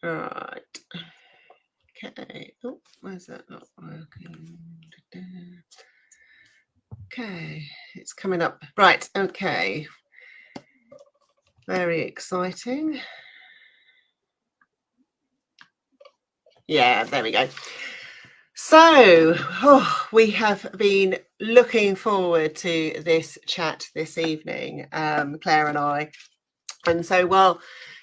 Right. Okay. Oh, where's that not working? Okay, it's coming up. Right. Okay. Very exciting. Yeah, there we go. So, we have been looking forward to this chat this evening, Claire and I. And so while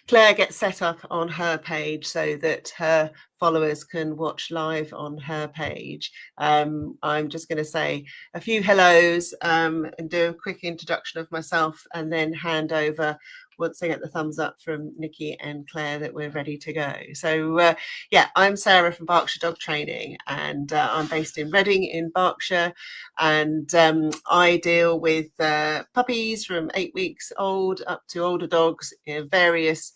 Claire gets set up on her page so that her followers can watch live on her page, I'm just going to say a few hellos and do a quick introduction of myself, and then hand over once I get the thumbs up from Niki and Claire that we're ready to go. So yeah, I'm Sarah from Berkshire Dog Training, and I'm based in Reading in Berkshire, and I deal with puppies from 8 weeks old up to older dogs, various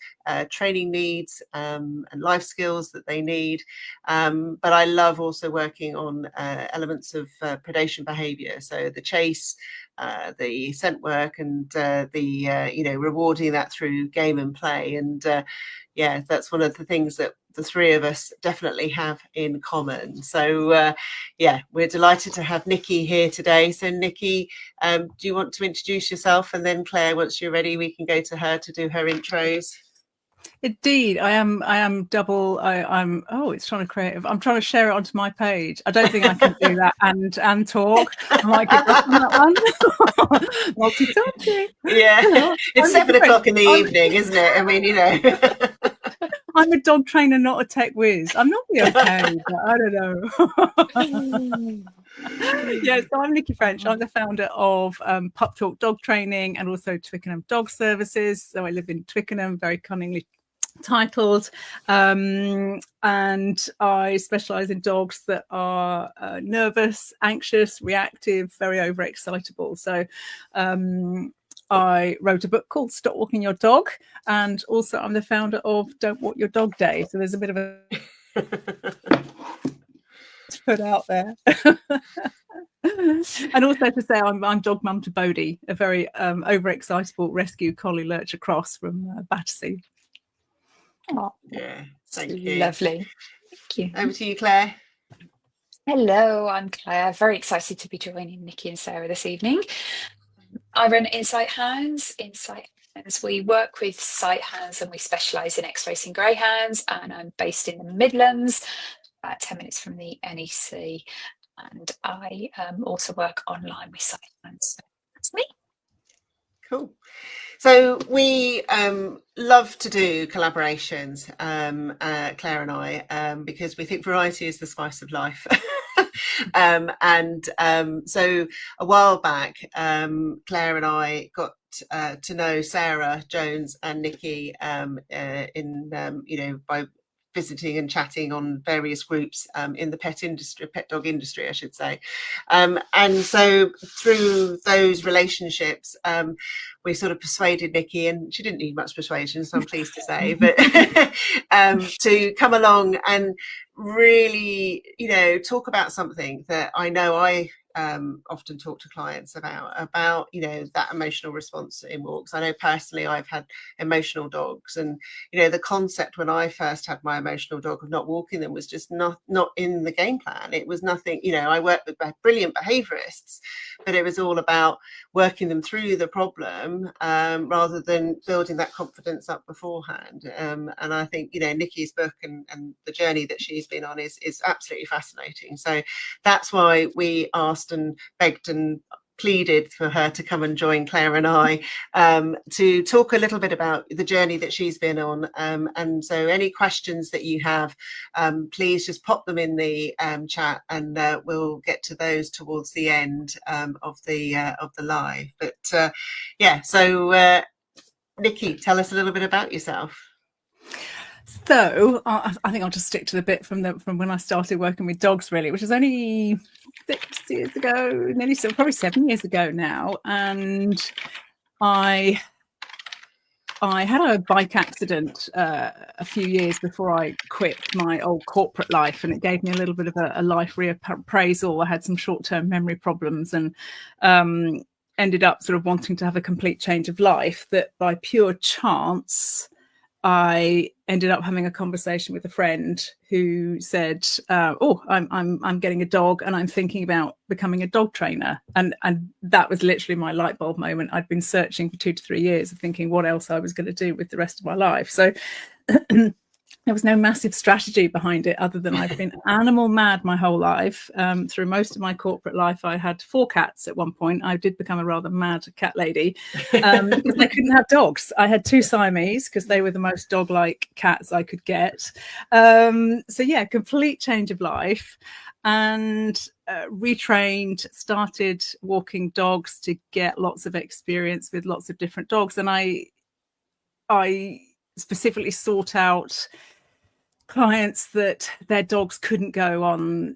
training needs and life skills that they need. But I love also working on elements of predation behavior, so the chase, the scent work, and the rewarding that through game and play. And yeah, that's one of the things that the three of us definitely have in common. So yeah, we're delighted to have Niki here today. So Niki, do you want to introduce yourself, and then Claire, once you're ready, we can go to her to do her intros? Indeed, I am double. I'm. Oh, it's trying to create. I'm trying to share it onto my page. I don't think I can do that and talk. I might get back on that one. Multitasking. Yeah, it's 7 o'clock in the evening, isn't it? I mean, you know. I'm a dog trainer, not a tech whiz. I'm not okay, but I don't know. Yeah, so I'm Niki French. I'm the founder of Pup Talk Dog Training and also Twickenham Dog Services. So I live in Twickenham, very cunningly titled, and I specialize in dogs that are nervous, anxious, reactive, very overexcitable. So I wrote a book called Stop Walking Your Dog, and also I'm the founder of Don't Walk Your Dog Day. So there's a bit of a to put out there. And also to say I'm dog mum to Bodhi, a very overexcitable rescue collie lurcher cross from Battersea. Oh, yeah, thank you. Lovely. Thank you. Over to you, Claire. Hello, I'm Claire. Very excited to be joining Niki and Sarah this evening. I run Insight Hounds. Insight Hounds, we work with sight hounds and we specialise in ex-racing greyhounds, and I'm based in the Midlands, about 10 minutes from the NEC, and I also work online with sight hounds. So that's me. Cool. So we love to do collaborations, Claire and I, because we think variety is the spice of life. So a while back, Claire and I got to know Sarah Jones and Niki by visiting and chatting on various groups in the pet dog industry, I should say. And so through those relationships, we sort of persuaded Niki, and she didn't need much persuasion, so I'm pleased to say, but to come along and really, talk about something that I know I often talk to clients about, that emotional response in walks. I know personally I've had emotional dogs, and the concept when I first had my emotional dog of not walking them was just not in the game plan. It was nothing, I worked with brilliant behaviorists, but it was all about working them through the problem rather than building that confidence up beforehand. And I think Niki's book and the journey that she's been on is absolutely fascinating. So that's why we asked and begged and pleaded for her to come and join Claire and I to talk a little bit about the journey that she's been on. And so any questions that you have, please just pop them in the chat, and we'll get to those towards the end of the live. But yeah, so Niki, tell us a little bit about yourself. So I think I'll just stick to the bit from when I started working with dogs, really, which is only 6 years ago, probably 7 years ago now. And I I had a bike accident a few years before I quit my old corporate life, and it gave me a little bit of a life reappraisal. I had some short-term memory problems, and ended up sort of wanting to have a complete change of life. That by pure chance, I ended up having a conversation with a friend who said, "Oh, I'm getting a dog, and I'm thinking about becoming a dog trainer." And that was literally my light bulb moment. I'd been searching for 2 to 3 years of thinking what else I was going to do with the rest of my life. So there was no massive strategy behind it, other than I've been animal mad my whole life. Through most of my corporate life, I had 4 cats at one point. I did become a rather mad cat lady because I couldn't have dogs. I had 2 Siamese because they were the most dog-like cats I could get. So yeah, complete change of life, and retrained, started walking dogs to get lots of experience with lots of different dogs. And I specifically sought out clients that their dogs couldn't go on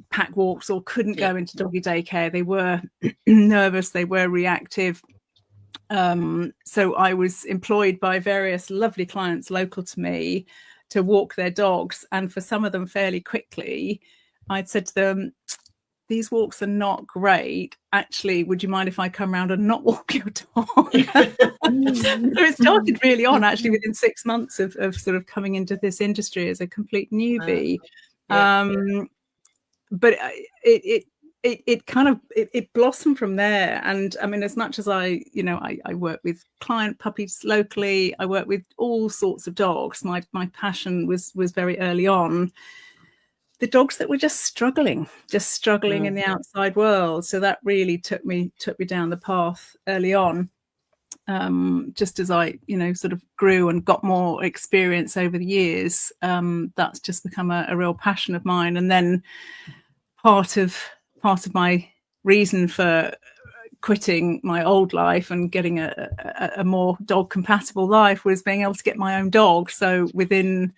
pack walks or couldn't go into doggy daycare. They were nervous, they were reactive. So I was employed by various lovely clients local to me to walk their dogs. And for some of them fairly quickly, I'd said to them, "These walks are not great. Actually, would you mind if I come around and not walk your dog?" So it started really on, actually, within 6 months of sort of coming into this industry as a complete newbie. But it kind of it blossomed from there. And I mean, as much as I work with client puppies locally, I work with all sorts of dogs. My passion was very early on the dogs that were just struggling in the outside world. So that really took me down the path early on. Just as I, sort of grew and got more experience over the years, that's just become a real passion of mine. And then part of my reason for quitting my old life and getting a more dog compatible life was being able to get my own dog. So within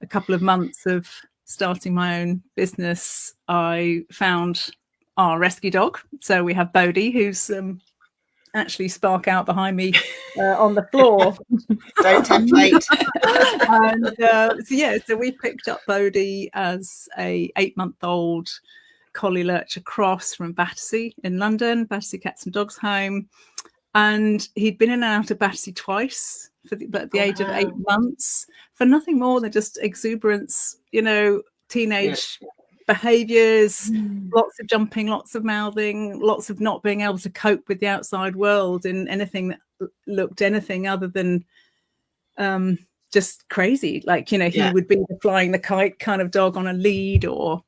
a couple of months of starting my own business, I found our rescue dog. So we have Bodhi, who's actually spark out behind me on the floor. Don't template. And so we picked up Bodhi as a 8-month-old collie lurcher cross from Battersea in London, Battersea Cats and Dogs Home. And he'd been in and out of Battersea twice but at the age of 8 months, for nothing more than just exuberance, teenage behaviours, lots of jumping, lots of mouthing, lots of not being able to cope with the outside world in anything that looked anything other than just crazy. Like, he would be the flying the kite kind of dog on a lead, or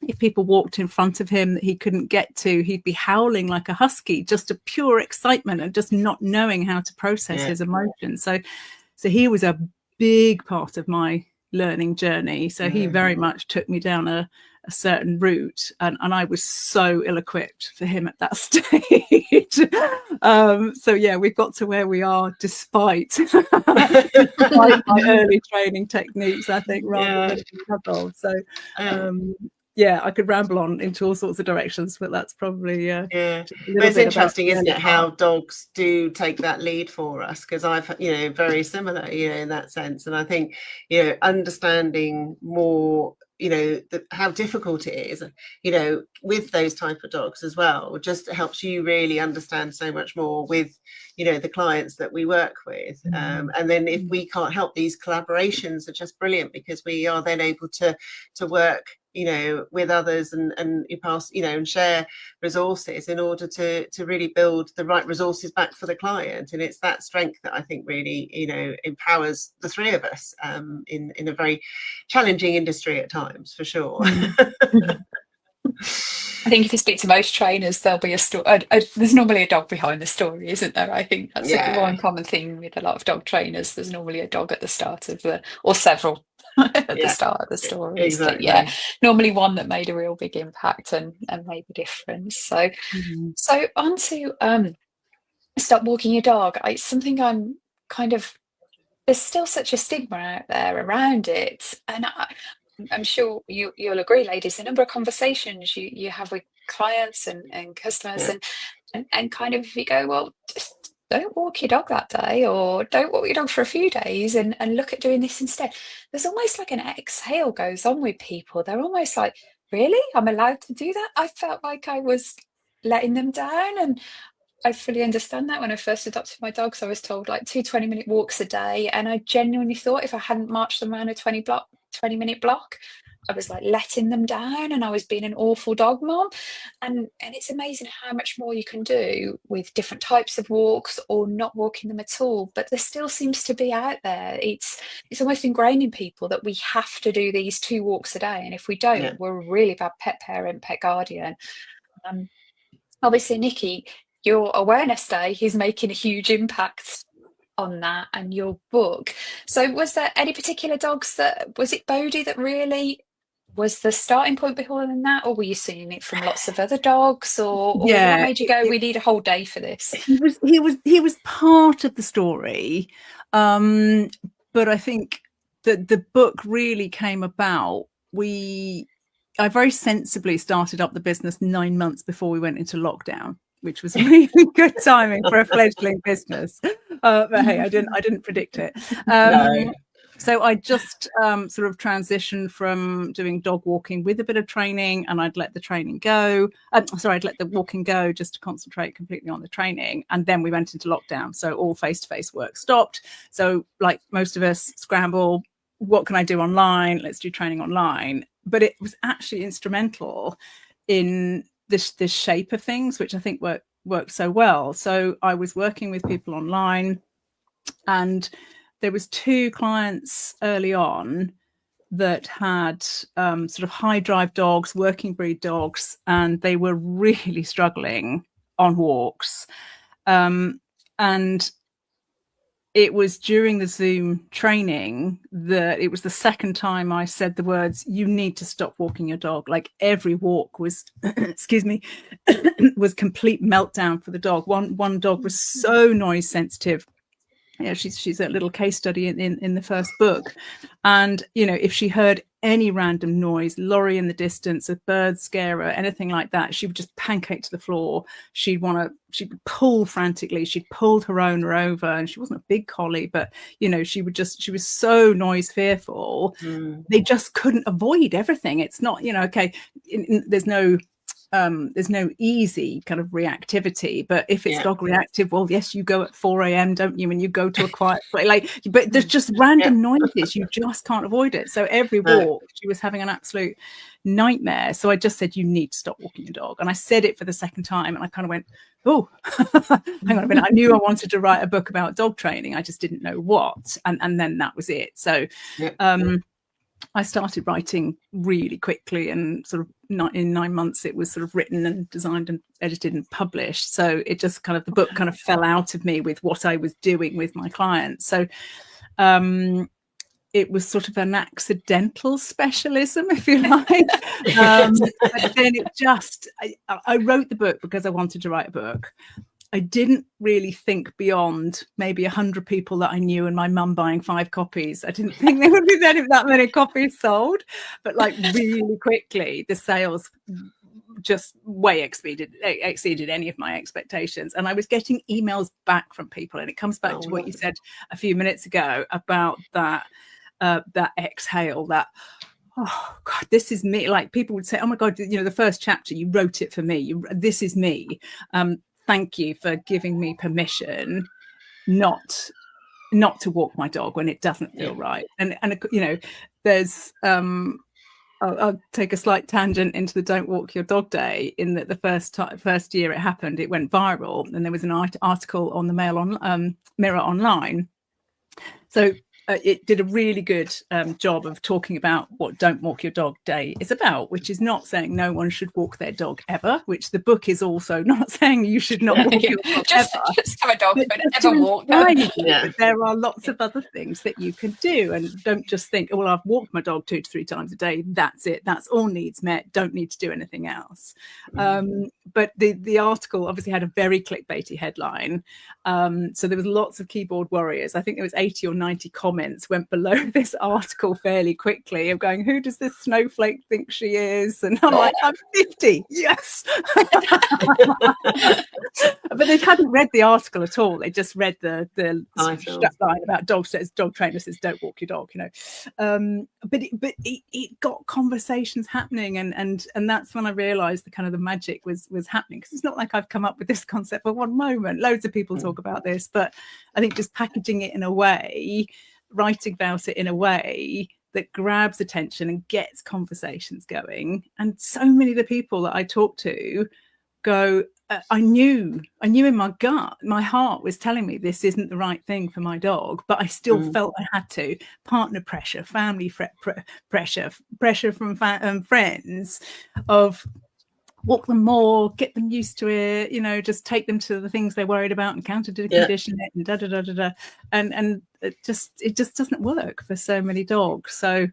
if people walked in front of him that he couldn't get to, he'd be howling like a husky, just a pure excitement and just not knowing how to process his emotions. So he was a big part of my learning journey. So he very much took me down a certain route, and I was so ill-equipped for him at that stage. We've got to where we are despite my early training techniques, I think, rather than because of. So I could ramble on into all sorts of directions, but that's probably but it's interesting, isn't it, how dogs do take that lead for us, because I've very similar in that sense. And I think understanding more how difficult it is with those type of dogs as well just helps you really understand so much more with the clients that we work with. And then if we can't help, these collaborations are just brilliant, because we are then able to work with others and you pass and share resources in order to really build the right resources back for the client. And it's that strength that I think really empowers the three of us in a very challenging industry at times, for sure. I think if you speak to most trainers, there'll be a story. There's normally a dog behind the story, isn't there? I think that's one common thing with a lot of dog trainers. There's normally a dog at the start of or several at the start of the story. Exactly. But normally one that made a real big impact and made a difference. So, so on to stop walking your dog. It's something I'm kind of. There's still such a stigma out there around it, and I'm sure you'll agree, ladies, the number of conversations you have with clients and customers and kind of, if you go, well, don't walk your dog that day, or don't walk your dog for a few days, and look at doing this instead. There's almost like an exhale goes on with people. They're almost like, really? I'm allowed to do that? I felt like I was letting them down. And I fully understand that. When I first adopted my dogs, I was told like 2 20-minute walks a day. And I genuinely thought if I hadn't marched them around a 20-minute block, I was like letting them down, and I was being an awful dog mom. And it's amazing how much more you can do with different types of walks, or not walking them at all. But there still seems to be out there. It's almost ingrained in people that we have to do these 2 walks a day. And if we don't, we're a really bad pet parent, pet guardian. Obviously, Niki, your awareness day is making a huge impact on that, and your book. So was there any particular dogs was it Bodhi that really was the starting point behind that, or were you seeing it from lots of other dogs, or what made you go, we need a whole day for this? He was part of the story, but I think that the book really came about. I very sensibly started up the business 9 months before we went into lockdown, which was really good timing for a fledgling business. But hey, I didn't predict it. No. So I just sort of transitioned from doing dog walking with a bit of training, and I'd let the training go. I'd let the walking go just to concentrate completely on the training. And then we went into lockdown. So all face-to-face work stopped. So like most of us, scramble, what can I do online? Let's do training online. But it was actually instrumental in this shape of things, which I think worked so well. So I was working with people online, and there was 2 clients early on that had sort of high drive dogs, working breed dogs, and they were really struggling on walks. And it was during the Zoom training that it was the second time I said the words, you need to stop walking your dog. Like every walk was, excuse me, was complete meltdown for the dog. One dog was so noise sensitive. She's a little case study in the first book. And, if she heard any random noise, lorry in the distance, a bird scare her, anything like that, she would just pancake to the floor. She'd pull frantically. She'd pulled her owner over, and she wasn't a big collie, but, she was so noise fearful. They just couldn't avoid everything. It's not, okay, there's no easy kind of reactivity, but if it's dog reactive, well, yes, you go at 4 a.m, don't you, and you go to a quiet place, but there's just random noises, you just can't avoid it. So every walk she was having an absolute nightmare. So I just said, you need to stop walking your dog. And I said it for the second time, and I kind of went, oh, hang on a minute, I knew I wanted to write a book about dog training, I just didn't know what. And then that was it. So I started writing really quickly, and sort of in 9 months it was sort of written and designed and edited and published. So it just kind of, the book kind of fell out of me with what I was doing with my clients. So it was sort of an accidental specialism, if you like. But then I wrote the book because I wanted to write a book. I didn't really think beyond maybe 100 people that I knew and my mum buying 5 copies. I didn't think there would be that many copies sold, but like really quickly the sales just way exceeded any of my expectations. And I was getting emails back from people, and it comes back to what you said a few minutes ago about that exhale, that, oh God, this is me. Like people would say, oh my God, the first chapter, you wrote it for me. This is me. Thank you for giving me permission not to walk my dog when it doesn't feel right. And there's I'll take a slight tangent into the Don't Walk Your Dog Day. In that the first year it happened, it went viral, and there was an article on the Mirror Online. So it did a really good job of talking about what Don't Walk Your Dog Day is about, which is not saying no one should walk their dog ever, which the book is also not saying you should not walk your dog just have a dog, but never walk. There are lots of other things that you can do, and don't just think, oh, well, I've walked my dog 2 to 3 times a day, that's it, that's all needs met, don't need to do anything else. But the article obviously had a very clickbaity headline, so there was lots of keyboard warriors. I think there was 80 or 90 comments comments went below this article fairly quickly of going, who does this snowflake think she is? And I'm like, I'm 50. Yes. But they hadn't read the article at all. They just read the strap line about dog trainer says don't walk your dog, you know. But it got conversations happening, and that's when I realized the kind of the magic was happening, because it's not like I've come up with this concept for one moment. Loads of people talk about this, but I think just packaging it in a way, writing about it in a way that grabs attention and gets conversations going. And so many of the people that I talk to go, I knew in my gut, my heart was telling me this isn't the right thing for my dog, but I still felt I had to. Partner pressure, family pressure from friends of walk them more, get them used to it, you know, just take them to the things they're worried about and counter to condition it and and it just doesn't work for so many dogs. So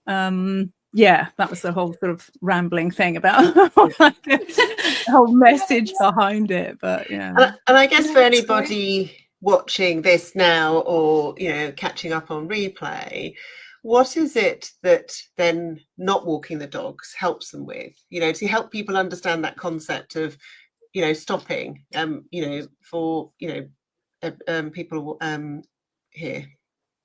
that was the whole sort of rambling thing about like the whole message behind it. But yeah, and I guess for anybody watching this now, or you know, catching up on replay, what is it that then not walking the dogs helps them with, you know, to help people understand that concept of, you know, stopping, you know, for, you know, people here?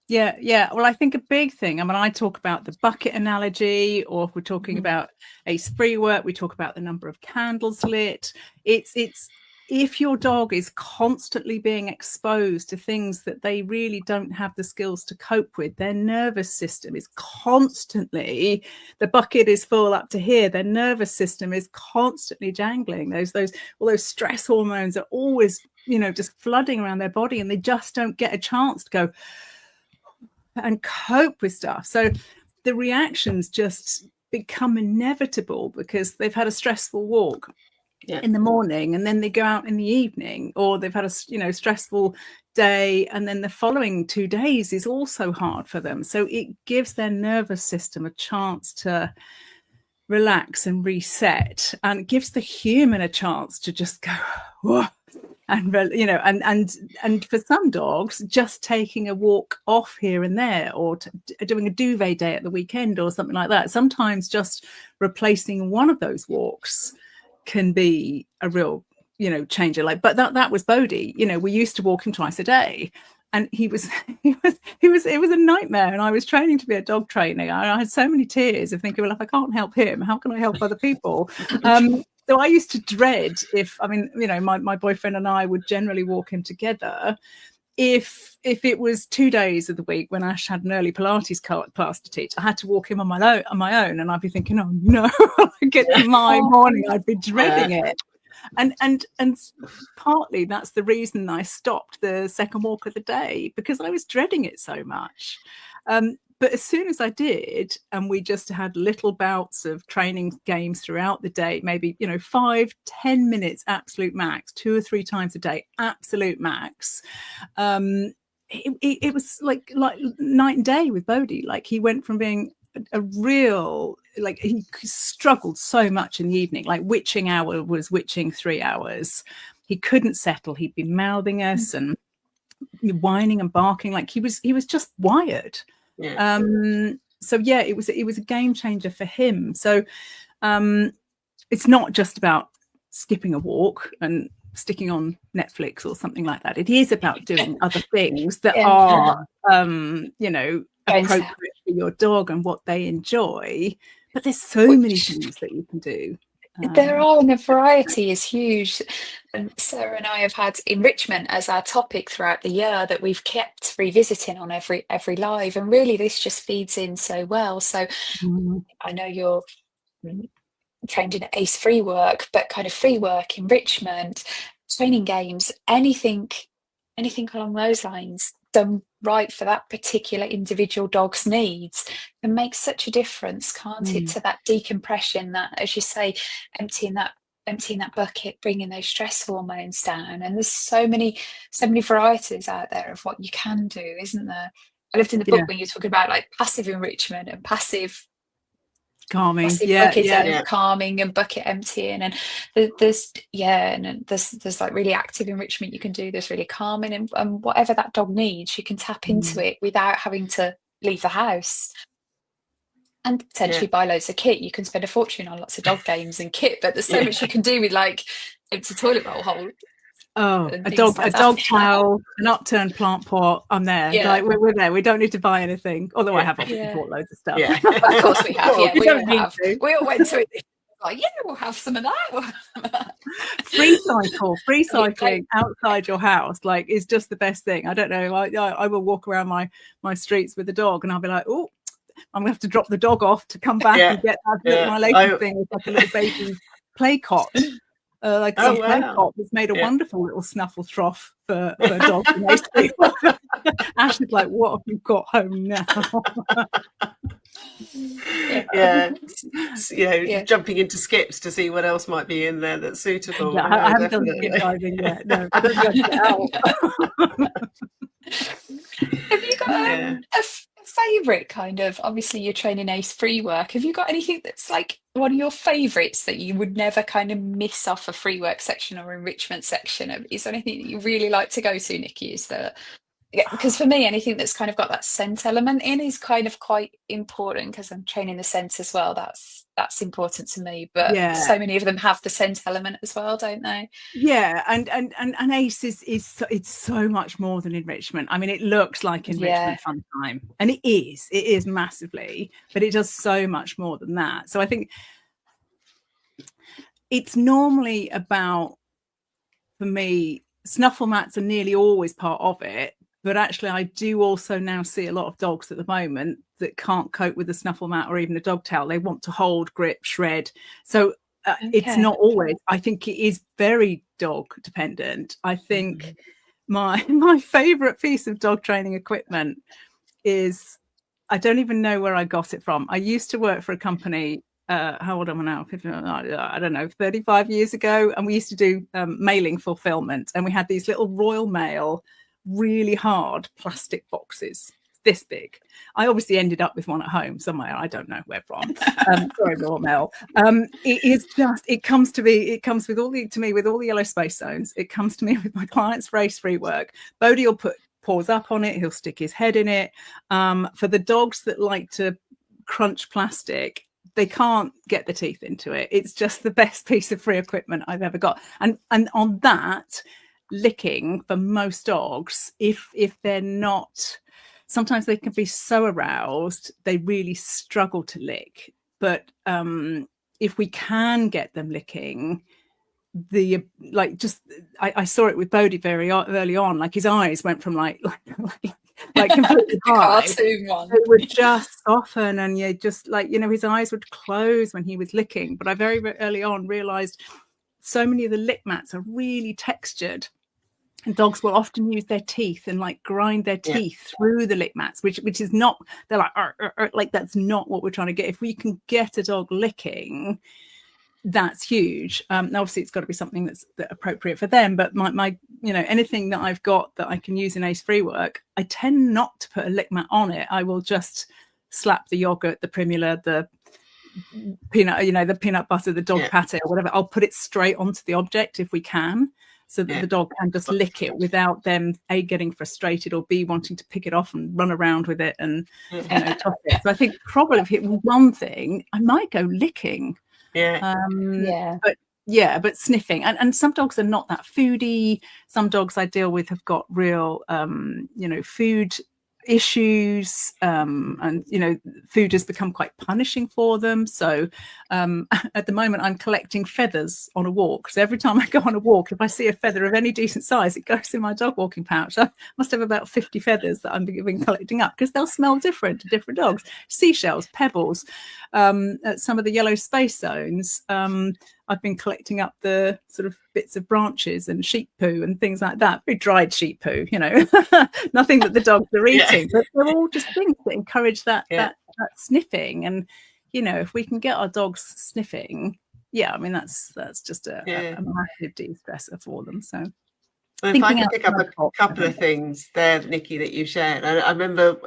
Yeah. Well, I think a big thing, I mean, I talk about the bucket analogy, or if we're talking about ACE-free work, we talk about the number of candles lit. It's if your dog is constantly being exposed to things that they really don't have the skills to cope with, their nervous system is constantly, the bucket is full up to here, their nervous system is constantly jangling. All those stress hormones are always, you know, just flooding around their body, and they just don't get a chance to go and cope with stuff. So the reactions just become inevitable because they've had a stressful walk in the morning, and then they go out in the evening, or they've had a, you know, stressful day, and then the following 2 days is also hard for them. So it gives their nervous system a chance to relax and reset, and it gives the human a chance to just go, whoa. And, you know, and for some dogs, just taking a walk off here and there, or doing a duvet day at the weekend or something like that, sometimes just replacing one of those walks can be a real, you know, changer. Like, but that was Bodhi. You know, we used to walk him twice a day, and it was a nightmare. And I was training to be a dog trainer. I had so many tears of thinking, well, if I can't help him, how can I help other people? So I used to dread my boyfriend and I would generally walk him together. If it was 2 days of the week when Ash had an early Pilates class to teach, I had to walk him on my own, and I'd be thinking, oh no, I get to my morning, I'd be dreading it. And partly that's the reason I stopped the second walk of the day, because I was dreading it so much. But as soon as I did, and we just had little bouts of training games throughout the day, maybe, you know, 5-10 minutes, absolute max, 2 or 3 times a day, absolute max. It was like night and day with Bodhi. Like, he went from being a real, like, he struggled so much in the evening, like witching hour was witching 3 hours. He couldn't settle. He'd be mouthing us and whining and barking. Like, he was just wired. So yeah, it was a game changer for him. So it's not just about skipping a walk and sticking on Netflix or something like that. It is about doing other things that are you know, appropriate for your dog and what they enjoy. But there's so many things that you can do. There are, and the variety is huge. And Sarah and I have had enrichment as our topic throughout the year that we've kept revisiting on every live, and really this just feeds in so well. So I know you're trained in ACE-free work, but kind of free work, enrichment, training games, anything along those lines done right for that particular individual dog's needs can make such a difference, can't it, to that decompression, that, as you say, emptying that bucket, bringing those stress hormones down. And there's so many varieties out there of what you can do, isn't there? I loved in the book when you were talking about like passive enrichment and passive calming. Massive Yeah, bucket yeah. calming and bucket emptying, and there's like really active enrichment you can do. There's really calming, and whatever that dog needs, you can tap into it without having to leave the house. And potentially buy loads of kit. You can spend a fortune on lots of dog games and kit, but there's so much you can do with like empty toilet roll holes. Oh, a dog towel, an upturned plant pot. I'm there. Yeah. Like we're there. We don't need to buy anything. Although I have obviously bought loads of stuff. Yeah. Of course we have. Yeah, we all have. To. We all went to it. Like, yeah, we'll have some of that. Free cycling outside your house, like, is just the best thing. I don't know. I will walk around my streets with the dog, and I'll be like, oh, I'm gonna have to drop the dog off to come back and get that my latest thing is like a little baby play cot. Play cot that's made a wonderful little snuffle trough for dogs. Ash is like, what have you got home now? Jumping into skips to see what else might be in there that's suitable. Yeah, I haven't done skip diving yet. No, I don't get out. Have you got a favourite kind of, obviously you're training ACE free work, have you got anything that's like one of your favourites that you would never kind of miss off a free work section or enrichment section? Is there anything that you really like to go to, Niki? Is there, because for me anything that's kind of got that scent element in is kind of quite important, because I'm training the scent as well. That's important to me, but so many of them have the scent element as well, don't they? And ACE it's so much more than enrichment. I mean, it looks like enrichment fun time, and it is massively, but it does so much more than that. So I think it's normally about, for me, snuffle mats are nearly always part of it. But actually, I do also now see a lot of dogs at the moment that can't cope with a snuffle mat or even a dog towel. They want to hold, grip, shred. So it's not always. I think it is very dog dependent. I think my favourite piece of dog training equipment is, I don't even know where I got it from. I used to work for a company. How old am I now? I don't know, 35 years ago. And we used to do mailing fulfillment. And we had these little Royal Mail, really hard plastic boxes this big. I obviously ended up with one at home somewhere, I don't know where from. Sorry, Royal Mail. It comes with all the yellow space zones. It comes to me with my clients' race free work. Bodhi will put paws up on it, he'll stick his head in it. For the dogs that like to crunch plastic, they can't get the teeth into it. It's just the best piece of free equipment I've ever got. And on that, licking for most dogs, if they're not, sometimes they can be so aroused they really struggle to lick, but if we can get them licking, I saw it with Bodhi very early on, like his eyes went from like completely high, cartoon one. it would just soften, and you just his eyes would close when he was licking. But I very, very early on realized so many of the lick mats are really textured, and dogs will often use their teeth and grind their teeth through the lick mats, which is not, they're like that's not what we're trying to get. If we can get a dog licking, that's huge. Now obviously it's got to be something that's appropriate for them, but my anything that I've got that I can use in ACE free work, I tend not to put a lick mat on it. I will just slap the yogurt, the primula, the peanut, the peanut butter, the dog pate or whatever. I'll put it straight onto the object if we can, so that the dog can just lick it without them A, getting frustrated, or B, wanting to pick it off and run around with it and toss it. So I think probably if it was one thing, I might go licking. But sniffing, and some dogs are not that foodie. Some dogs I deal with have got real food issues, and food has become quite punishing for them. So at the moment I'm collecting feathers on a walk, so every time I go on a walk, if I see a feather of any decent size, it goes in my dog walking pouch. I must have about 50 feathers that I've been collecting up, because they'll smell different to different dogs. Seashells, pebbles, at some of the yellow space zones, I've been collecting up the sort of bits of branches and sheep poo and things like that. Very dried sheep poo, nothing that the dogs are eating, but they're all just things that encourage that sniffing. And if we can get our dogs sniffing, I mean that's just a massive de-stressor for them. So well, if I can pick up a couple of things there, Niki, that you shared. I remember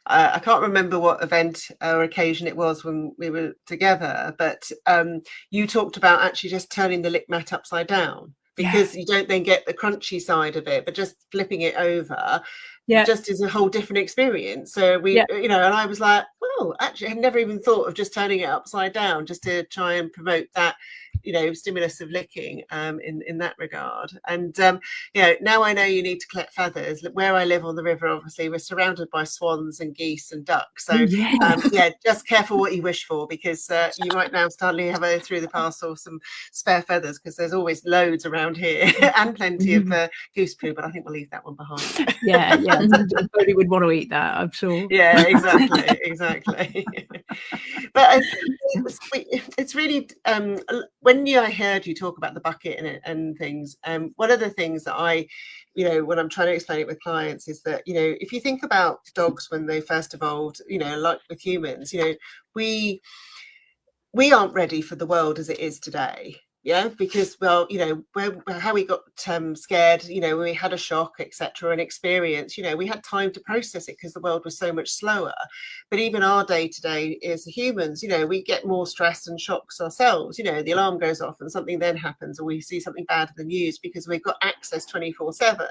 I can't remember what event or occasion it was when we were together, but you talked about actually just turning the lick mat upside down, because you don't then get the crunchy side of it, but just flipping it over just is a whole different experience. So we, you know, and I was like, well, actually I had never even thought of just turning it upside down just to try and promote that, you know, stimulus of licking in that regard. And you know, now I know you need to collect feathers. Where I live on the river, obviously we're surrounded by swans and geese and ducks, so yeah, just careful what you wish for, because you might now suddenly have through the parcel some spare feathers, because there's always loads around here and plenty of goose poo, but I think we'll leave that one behind. Everybody would want to eat that, I'm sure. Yeah, exactly. But it's really when I heard you talk about the bucket and things, one of the things that I, you know, when I'm trying to explain it with clients is that, you know, if you think about dogs when they first evolved, you know, like with humans, you know, we aren't ready for the world as it is today. Yeah, because, well, you know, how we got scared, you know, when we had a shock, etc., and experience, you know, we had time to process it because the world was so much slower. But even our day to day as humans, you know, we get more stress and shocks ourselves. You know, the alarm goes off and something then happens, or we see something bad in the news, because we've got access 24/7.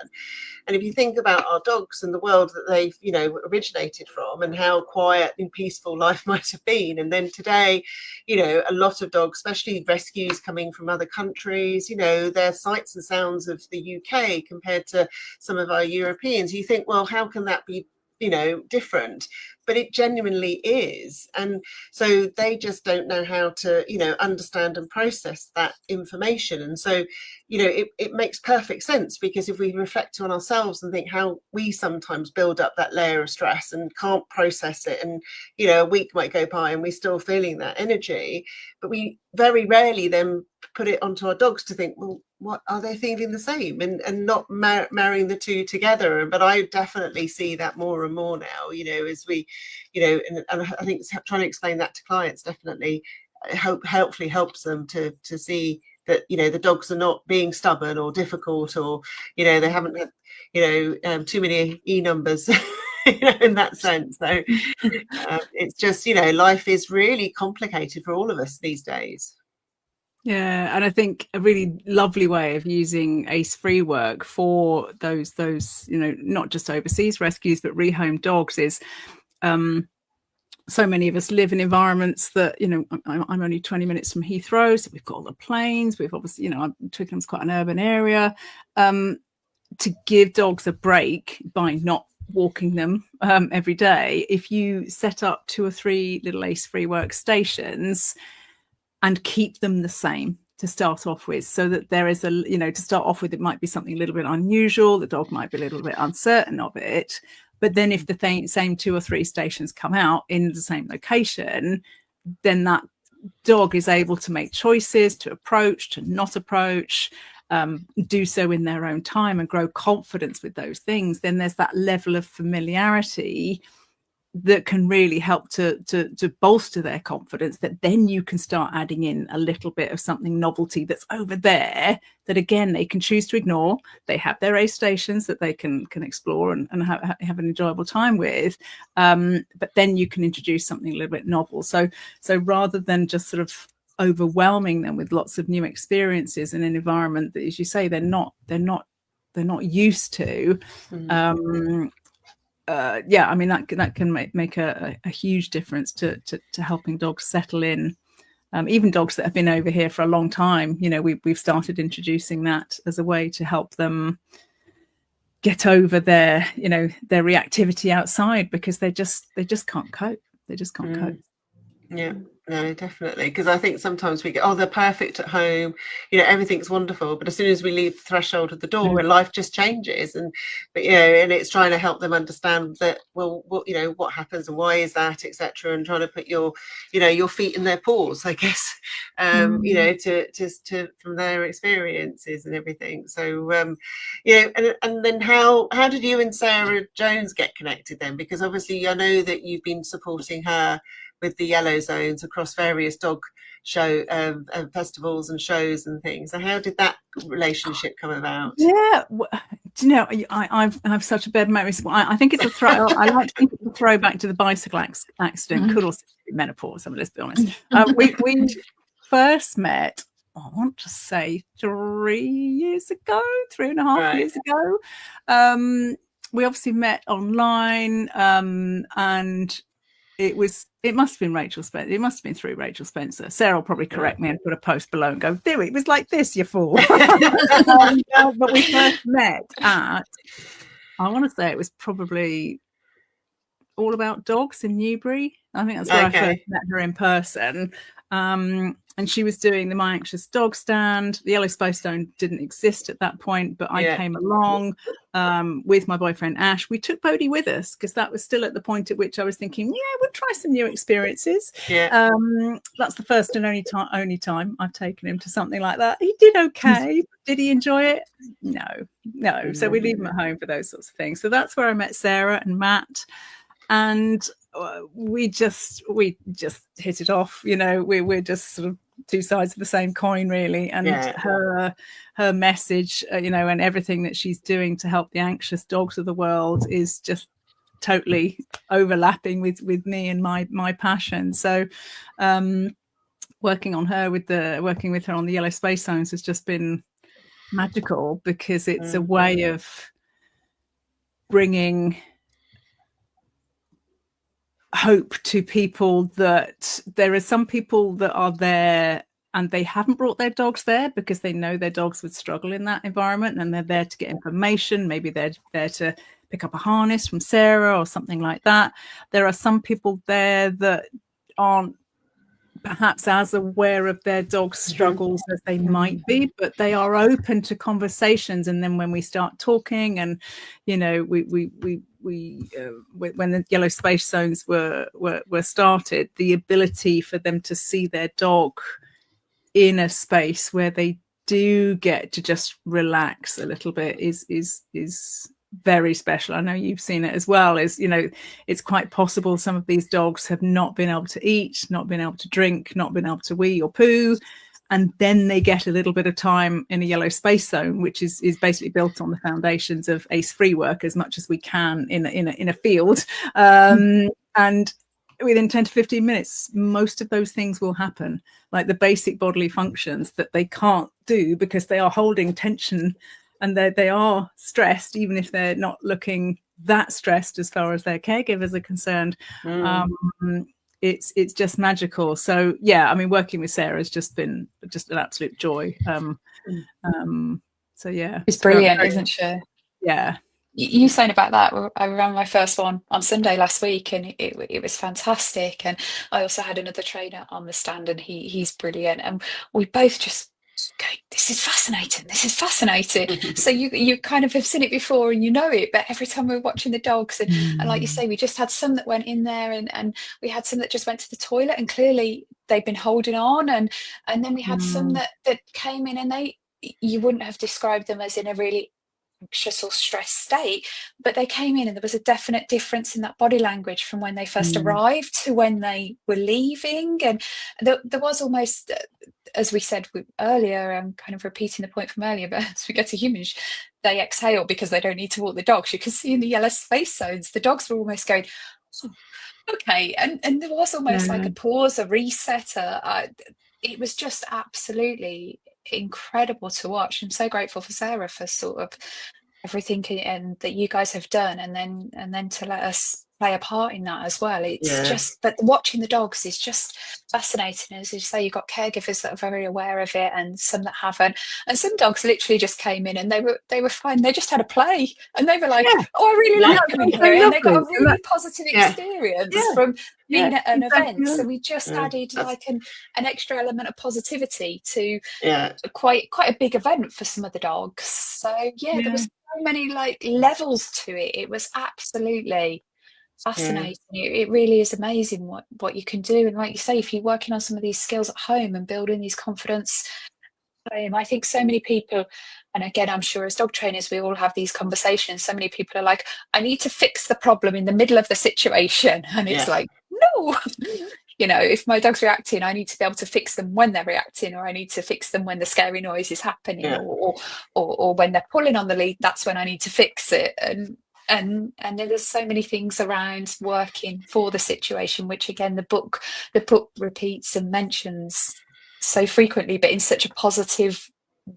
And if you think about our dogs and the world that they've, you know, originated from, and how quiet and peaceful life might have been, and then today, you know, a lot of dogs, especially rescues coming from other countries, you know, their sights and sounds of the UK compared to some of our Europeans, you think, well, how can that be, you know, different? But it genuinely is. And so they just don't know how to, you know, understand and process that information. And so, you know, it makes perfect sense, because if we reflect on ourselves and think how we sometimes build up that layer of stress and can't process it, and, you know, a week might go by and we're still feeling that energy, but we very rarely then put it onto our dogs to think, well, what are they feeling the same, and not marrying the two together. But I definitely see that more and more now, you know, as we, you know, and I think trying to explain that to clients definitely hopefully helps them to see that, you know, the dogs are not being stubborn or difficult, or, you know, they haven't had, you know, too many numbers you know, in that sense. So it's just, you know, life is really complicated for all of us these days. Yeah, and I think a really lovely way of using ACE-free work for those, you know, not just overseas rescues, but rehomed dogs is, so many of us live in environments that, you know, I'm only 20 minutes from Heathrow, so we've got all the planes, we've obviously, you know, Twickenham's quite an urban area. To give dogs a break by not walking them every day, if you set up 2 or 3 little ACE-free workstations and keep them the same to start off with, so that there is a, you know, to start off with, it might be something a little bit unusual, the dog might be a little bit uncertain of it, but then if the same 2 or 3 stations come out in the same location, then that dog is able to make choices to approach, to not approach, do so in their own time and grow confidence with those things. Then there's that level of familiarity that can really help to bolster their confidence, that then you can start adding in a little bit of something novelty that's over there that, again, they can choose to ignore. They have their ACE stations that they can explore and have an enjoyable time with, but then you can introduce something a little bit novel. So rather than just sort of overwhelming them with lots of new experiences in an environment that, as you say, they're not used to, I mean, that can make a huge difference to helping dogs settle in. Even dogs that have been over here for a long time, you know, we've started introducing that as a way to help them get over their, you know, their reactivity outside, because they just can't cope. They just can't cope. Yeah, no, definitely. Because I think sometimes we get, oh, they're perfect at home, you know, everything's wonderful. But as soon as we leave the threshold of the door, life just changes. But you know, and it's trying to help them understand that, well, what, you know, what happens and why is that, etc. And trying to put your, you know, your feet in their paws, I guess, you know, to from their experiences and everything. So, you know, and then how did you and Sarah Jones get connected then? Because obviously I know that you've been supporting her with the yellow zones across various dog festivals and shows and things. So how did that relationship come about? Yeah, do you know, I have such a bad memory. I think it's a throw. I like to think it's a throwback to the bicycle accident. Could also be menopause. I mean, let's be honest. We first met, I want to say 3 years ago, 3.5 years ago. We obviously met online, and it must have been Rachel Spencer. It must have been through Rachel Spencer. Sarah will probably correct me and put a post below and go, "Do it was like this, you fool." But we first met at, I want to say it was probably All About Dogs in Newbury. I think that's where I first met her in person. And she was doing the My Anxious Dog stand. The Yellow Space Stone didn't exist at that point, but I came along with my boyfriend Ash. We took Bodhi with us because that was still at the point at which I was thinking, we'll try some new experiences. That's the first and only time I've taken him to something like that. He did okay. Did he enjoy it? No. So we leave him at home for those sorts of things. So that's where I met Sarah and Matt. And we just hit it off. We're just sort of two sides of the same coin, really. And her message, and everything that she's doing to help the anxious dogs of the world is just totally overlapping with me and my passion. So working with her on the Yellow Space Zones has just been magical, because it's a way of bringing hope to people, that there are some people that are there and they haven't brought their dogs there because they know their dogs would struggle in that environment, and they're there to get information. Maybe they're there to pick up a harness from Sarah or something like that. There are some people there that aren't perhaps as aware of their dog's struggles as they might be, but they are open to conversations. And then when we start talking, and when the Yellow Space Zones were started, the ability for them to see their dog in a space where they do get to just relax a little bit is very special. I know you've seen it as well. It's quite possible some of these dogs have not been able to eat, not been able to drink, not been able to wee or poo, and then they get a little bit of time in a Yellow Space Zone, which is basically built on the foundations of ACE-free work as much as we can in a field. And within 10 to 15 minutes, most of those things will happen, like the basic bodily functions that they can't do because they are holding tension and they are stressed, even if they're not looking that stressed as far as their caregivers are concerned. It's just magical. So working with Sarah has just been just an absolute joy. She's brilliant, isn't she? Yeah. You saying about that, I ran my first one on Sunday last week, and it was fantastic. And I also had another trainer on the stand, and he's brilliant. And we both just go, this is fascinating. So you kind of have seen it before and you know it, but every time we're watching the dogs, and like you say, we just had some that went in there, and we had some that just went to the toilet, and clearly they've been holding on, and then we had some that came in, and you wouldn't have described them as in a really anxious or stressed state, but they came in and there was a definite difference in that body language from when they first arrived to when they were leaving. And there was almost, as we said earlier, I'm kind of repeating the point from earlier, but as we get to humans, they exhale because they don't need to walk the dogs. You can see in the Yellow Space Zones, the dogs were almost going, oh, okay, and there was almost like a pause, a reset. It was just absolutely incredible to watch. I'm so grateful for Sarah for sort of everything and that you guys have done, and then to let us play a part in that as well. It's just, but watching the dogs is just fascinating. As you say, you've got caregivers that are very aware of it and some that haven't, and some dogs literally just came in and they were fine. They just had a play and they were like, oh, I really like coming here, and they got a really positive experience from being at an event. So we just added like an extra element of positivity to quite a big event for some of the dogs. So there was so many like levels to it. It was absolutely fascinating. It really is amazing what you can do. And like you say, if you're working on some of these skills at home and building these confidence, I think so many people, and again, I'm sure as dog trainers, we all have these conversations. So many people are like, I need to fix the problem in the middle of the situation. And it's like, no, if my dog's reacting, I need to be able to fix them when they're reacting, or I need to fix them when the scary noise is happening, or when they're pulling on the lead, that's when I need to fix it. And there's so many things around working for the situation, which again the book repeats and mentions so frequently, but in such a positive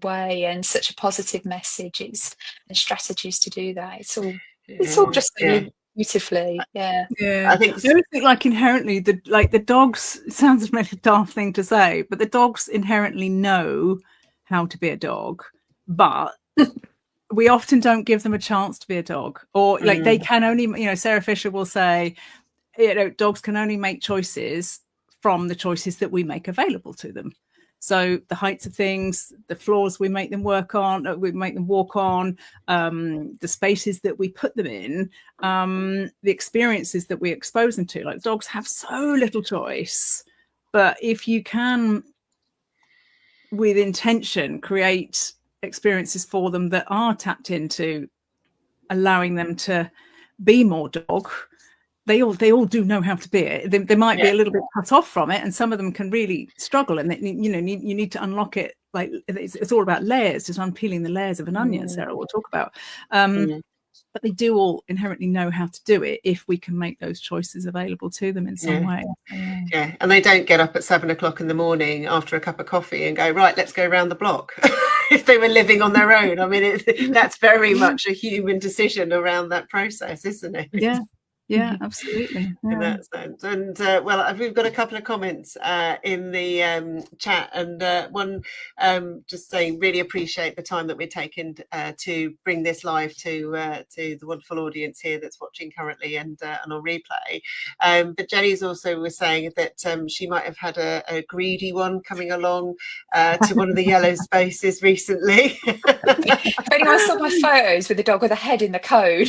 way and such a positive message. And strategies to do that. It's all just linked beautifully. Yeah. I think like inherently the dogs, it sounds like a daft thing to say, but the dogs inherently know how to be a dog, but we often don't give them a chance to be a dog, or like they can only, Sarah Fisher will say, dogs can only make choices from the choices that we make available to them. So the heights of things, the floors we make them work on, we make them walk on, the spaces that we put them in, the experiences that we expose them to. Like dogs have so little choice, but if you can, with intention, create experiences for them that are tapped into allowing them to be more dog, they all do know how to be it. They might be a little bit cut off from it, and some of them can really struggle, and you need to unlock it. Like it's all about layers, just unpeeling the layers of an onion. Sarah will talk about, but they do all inherently know how to do it if we can make those choices available to them in some way. Yeah, and they don't get up at 7 o'clock in the morning after a cup of coffee and go, right, let's go around the block. If they were living on their own, I mean, that's very much a human decision around that process, isn't it? Yeah, absolutely. In that sense. And well, we've got a couple of comments in the chat, and one just saying really appreciate the time that we're taking to bring this live to the wonderful audience here that's watching currently and on replay. But Jenny's also was saying that she might have had a greedy one coming along to one of the yellow spaces recently. If anyone saw my photos with the dog with a head in the cone.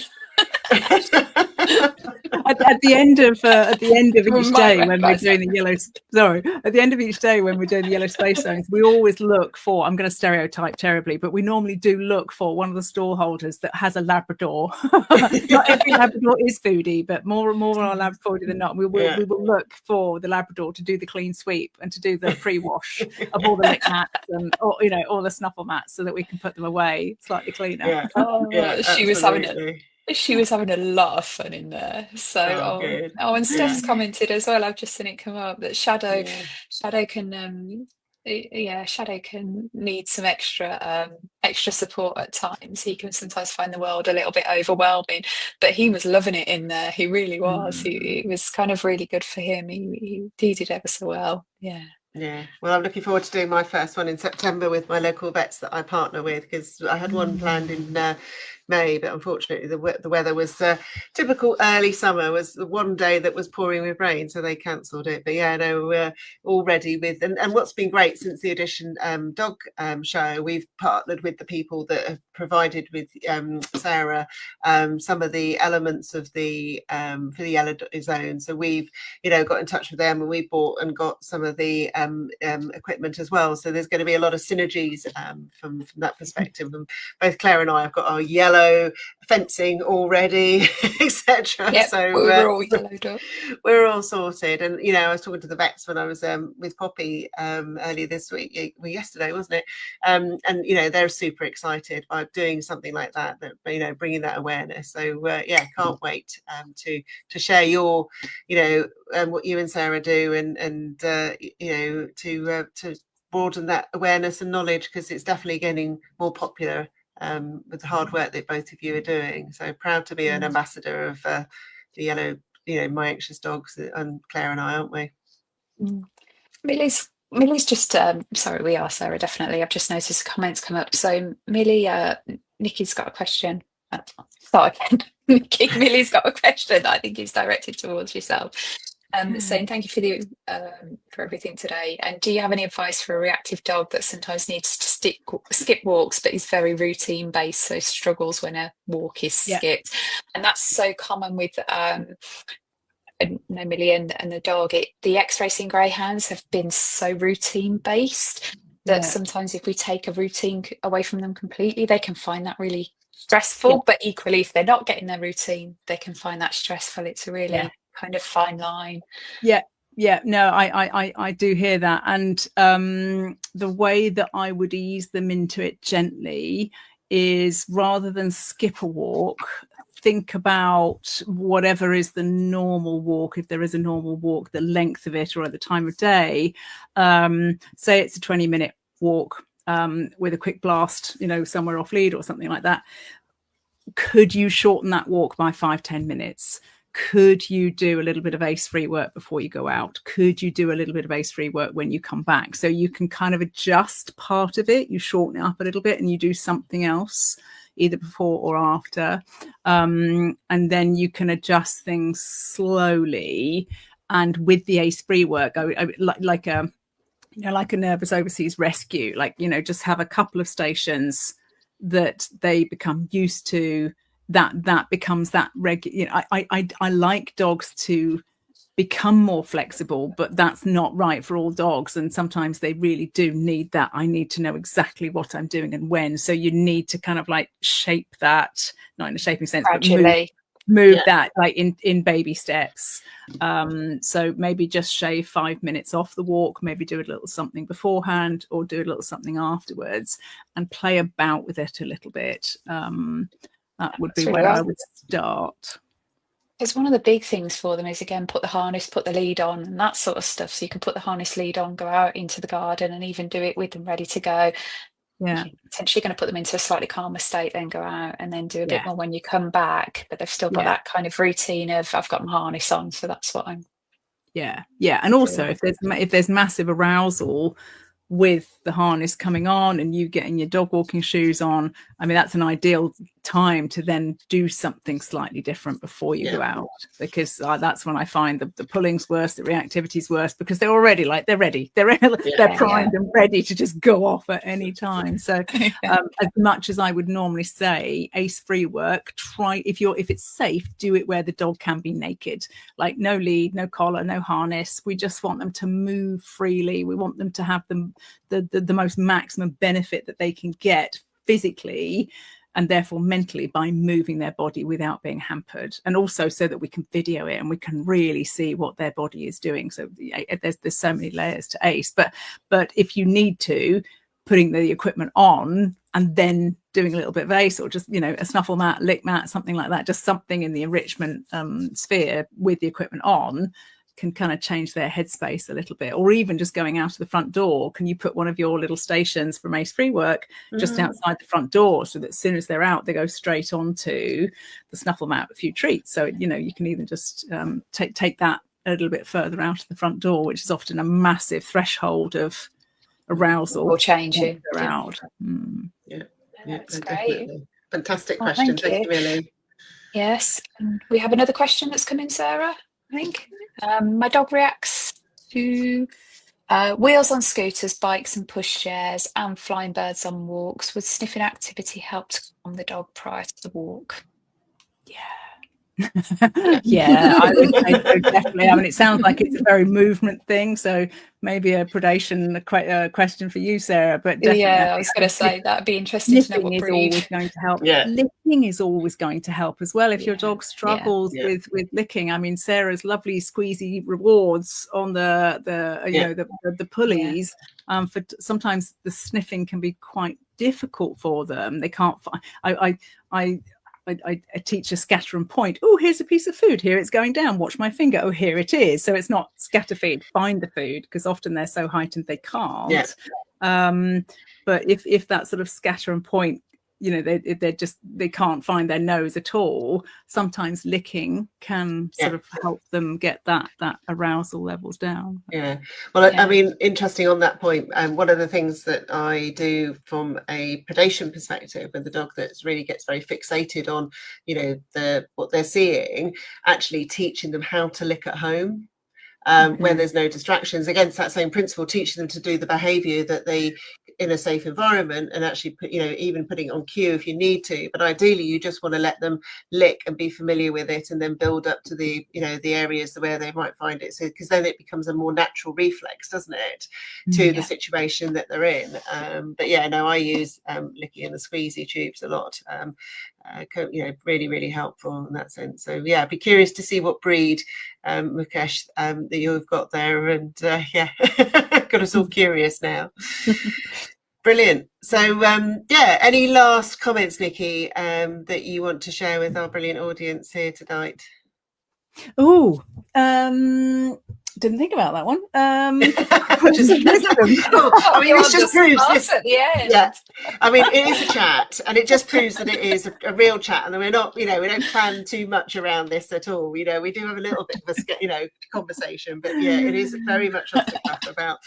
At the end of each day when we're doing the yellow space zones, we always look for, I'm going to stereotype terribly, but we normally do look for one of the stall holders that has a Labrador. Not every Labrador is foodie, but more are Labrador than not. We will look for the Labrador to do the clean sweep and to do the pre-wash of all the lick mats and all the snuffle mats, so that we can put them away slightly cleaner. She was having a lot of fun in there. So, and Steph's commented as well. I've just seen it come up that Shadow can need some extra support at times. He can sometimes find the world a little bit overwhelming, but he was loving it in there. He really was. It was kind of really good for him. He did ever so well. Yeah, well, I'm looking forward to doing my first one in September with my local vets that I partner with, because I had one planned in May, but unfortunately the weather was typical early summer, was the one day that was pouring with rain, so they cancelled it. But we're all ready with, and what's been great since the Edition dog show, we've partnered with the people that have provided with Sarah some of the elements of the for the yellow zone. So we've got in touch with them, and we bought and got some of the equipment as well. So there's going to be a lot of synergies from that perspective. And both Claire and I have got our yellow fencing already, etc. Yep, so we're all yellowed up. We're all sorted. And I was talking to the vets when I was with Poppy earlier this week, yesterday, wasn't it? And they're super excited by doing something like that bringing that awareness. So can't wait to share your what you and Sarah do, and to broaden that awareness and knowledge, because it's definitely getting more popular with the hard work that both of you are doing. So proud to be an ambassador of the yellow, My Anxious Dogs, and Claire and I, aren't we? Millie's just sorry, we are, Sarah, definitely. I've just noticed comments come up. So Millie, Nikki's got a question. Start again. Millie's got a question that I think is directed towards yourself. Saying thank you for everything today. And do you have any advice for a reactive dog that sometimes needs to skip walks, but is very routine based, so struggles when a walk is skipped? And that's so common with Millie and the dog. The ex-racing greyhounds have been so routine based that sometimes if we take a routine away from them completely, they can find that really stressful. But equally, if they're not getting their routine, they can find that stressful. It's a really kind of fine line. Yeah, no, I do hear that. And the way that I would ease them into it gently is, rather than skip a walk, think about whatever is the normal walk, if there is a normal walk, the length of it, or at the time of day. Say it's a 20-minute walk with a quick blast, somewhere off lead or something like that. Could you shorten that walk by 5-10 minutes? Could you do a little bit of ACE-free work before you go out? Could you do a little bit of ACE-free work when you come back? So you can kind of adjust part of it. You shorten it up a little bit and you do something else, either before or after. And then you can adjust things slowly. And with the ACE-free work, like a nervous overseas rescue, just have a couple of stations that they become used to. That becomes that regular. I like dogs to become more flexible, but that's not right for all dogs, and sometimes they really do need that. I need to know exactly what I'm doing and when, so you need to kind of shape that, not in a shaping sense, gradually. but move that in baby steps. So maybe just shave 5 minutes off the walk, maybe do a little something beforehand or do a little something afterwards, and play about with it a little bit. That would be where I would start. Because one of the big things for them is, again, put the harness, put the lead on, and that sort of stuff. So you can put the harness lead on, go out into the garden, and even do it with them ready to go. Yeah. You're essentially going to put them into a slightly calmer state, then go out and then do a bit more when you come back. But they've still got that kind of routine of, I've got my harness on, so that's what I'm. Yeah. And also, if there's massive arousal with the harness coming on and you getting your dog walking shoes on, I mean, that's an ideal time to then do something slightly different before you go out, because that's when I find the pulling's worse, the reactivity's worse, because they're already they're ready, they're primed and ready to just go off at any time. So as much as I would normally say ACE-free work, try, if it's safe, do it where the dog can be naked, like no lead, no collar, no harness. We just want them to move freely. We want them to have the most maximum benefit that they can get physically and therefore mentally by moving their body without being hampered, and also so that we can video it and we can really see what their body is doing. So there's so many layers to ACE, but if you need to, putting the equipment on and then doing a little bit of ACE, or just a snuffle mat, lick mat, something like that, just something in the enrichment sphere with the equipment on, can kind of change their headspace a little bit. Or even just going out of the front door, can you put one of your little stations from ACE-free work just outside the front door, so that as soon as they're out, they go straight onto the snuffle mat, a few treats. So you can even just take that a little bit further out of the front door, which is often a massive threshold of arousal or changing out. That's great. Definitely. Fantastic question. Thank you, Millie. Yes, and we have another question that's come in, Sarah, I think. My dog reacts to wheels on scooters, bikes and pushchairs, and flying birds on walks. Would sniffing activity help to calm the dog prior to the walk? Yeah, I would say so, definitely. I mean, it sounds like it's a very movement thing, so maybe a predation question for you, Sarah. But definitely, I was going to say that'd be interesting to know what breed. Is always going to help. Licking is always going to help as well. If your dog struggles with licking, I mean, Sarah's lovely squeezy rewards on the pulleys. For sometimes the sniffing can be quite difficult for them. They can't find. I teach a scatter and point. Oh, here's a piece of food. Here it's going down. Watch my finger. Oh, here it is. So it's not scatter feed, find the food, because often they're so heightened they can't. But if that sort of scatter and point, they can't find their nose at all, sometimes licking can sort of help them get that arousal levels down. Well, I mean, interesting on that point. One of the things that I do from a predation perspective with the dog that really gets very fixated on what they're seeing, actually teaching them how to lick at home. Where there's no distractions, against that same principle, teaching them to do the behavior that they in a safe environment and actually put, even putting it on cue if you need to. But ideally, you just want to let them lick and be familiar with it, and then build up to the, the areas where they might find it. So, because then it becomes a more natural reflex, doesn't it, to the situation that they're in. But yeah, no, I use licking and the squeezy tubes a lot. Really, really helpful in that sense. So yeah, I'd be curious to see what breed, Mukesh, that you've got there, and got us all curious now. Brilliant. So any last comments, Niki, that you want to share with our brilliant audience here tonight? Didn't think about that one. This just proves this at the end. Yeah, I mean, it is a chat, and it just proves that it is a real chat, and we're not, we don't plan too much around this at all. We do have a little bit of a, conversation, but yeah, it is very much off the cuff about,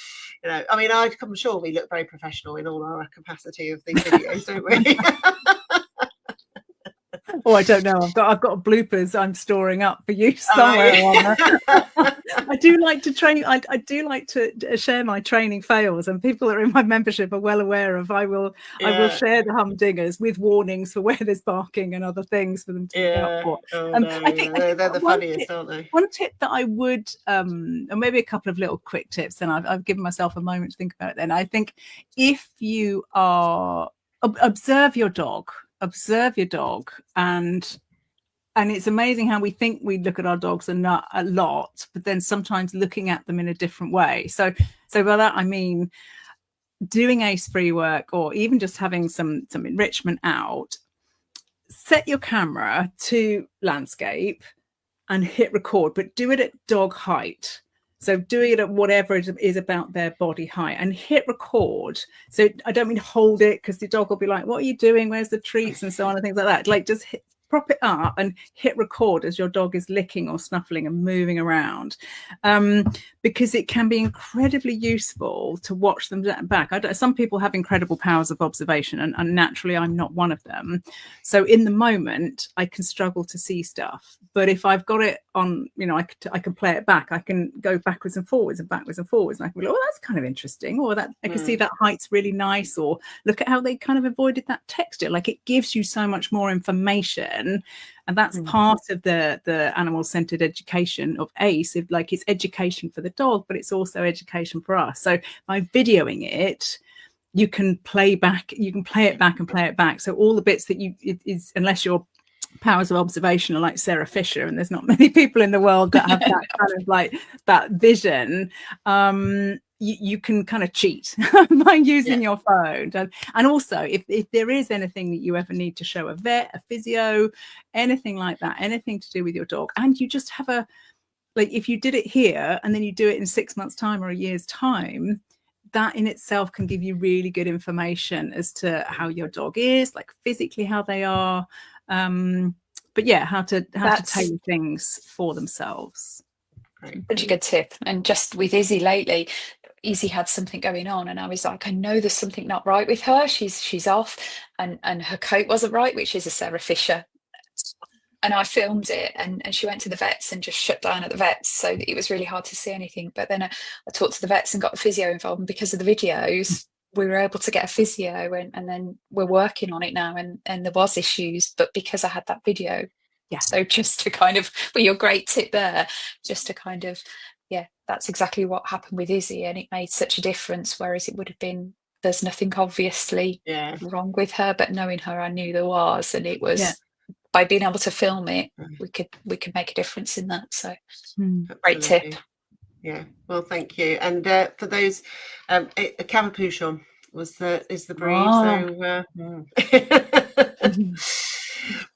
I mean, I'm sure we look very professional in all our capacity of these videos, don't we? Oh, I don't know. I've got bloopers I'm storing up for you somewhere on there. I do like to train. I do like to share my training fails, and people that are in my membership are well aware of. I will share the humdingers with warnings for where there's barking and other things for them to look out for. I think they're the funniest, aren't they? One tip that I would, and maybe a couple of little quick tips, and I've given myself a moment to think about it. Then I think if you are observe your dog, and it's amazing how we think we look at our dogs and not a lot, but then sometimes looking at them in a different way. So by that I mean doing ACE-free work, or even just having some enrichment out. Set your camera to landscape and hit record, but do it at dog height. So doing it at whatever it is about their body height, and hit record. So I don't mean hold it, because the dog will be like, what are you doing? Where's the treats? And so on and things like that. Like just prop it up and hit record as your dog is licking or snuffling and moving around, because it can be incredibly useful to watch them back. Some people have incredible powers of observation, and naturally I'm not one of them. So in the moment I can struggle to see stuff, but if I've got it on, I can play it back. I can go backwards and forwards and backwards and forwards, and I can go, oh, that's kind of interesting, or that I can see that height's really nice, or look at how they kind of avoided that texture. Like, it gives you so much more information. And that's part of the animal-centered education of ACE. It's education for the dog, but it's also education for us. So by videoing it, you can play it back and play it back. So all the bits that unless your powers of observation are like Sarah Fisher, and there's not many people in the world that have that kind of like that vision, you can kind of cheat by using your phone. And also, if there is anything that you ever need to show a vet, a physio, anything like that, anything to do with your dog, and you just have if you did it here and then you do it in 6 months' time or a year's time, that in itself can give you really good information as to how your dog is, like physically how they are, but yeah, how to tailor things for themselves. Such a good tip. And just with Izzy lately, Izzy had something going on, and I was like, I know there's something not right with her. She's off, and her coat wasn't right, which is a Sarah Fisher. And I filmed it, and she went to the vets and just shut down at the vets, so that it was really hard to see anything. But then I talked to the vets and got a physio involved, and because of the videos, we were able to get a physio, and then we're working on it now, and there was issues, but because I had that video. Yeah. So just to kind of, your great tip there, just to kind of, that's exactly what happened with Izzy, and it made such a difference. Whereas it would have been, there's nothing obviously wrong with her, but knowing her, I knew there was, and it was by being able to film it, we could make a difference in that. So great tip. Yeah, well, thank you. And for those, a Cavapuchon is the breed. So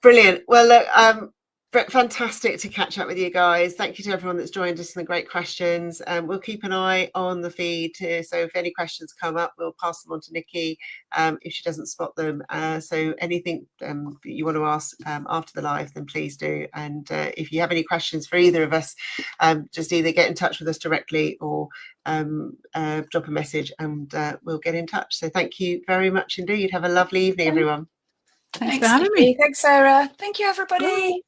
brilliant. Well, look, fantastic to catch up with you guys. Thank you to everyone that's joined us and the great questions. We'll keep an eye on the feed too, so if any questions come up, we'll pass them on to Niki if she doesn't spot them. So anything that you want to ask after the live, then please do. And if you have any questions for either of us, just either get in touch with us directly or drop a message, and we'll get in touch. So thank you very much indeed. Have a lovely evening, everyone. Thanks for having me. Thanks, Sarah. Thank you, everybody. Bye.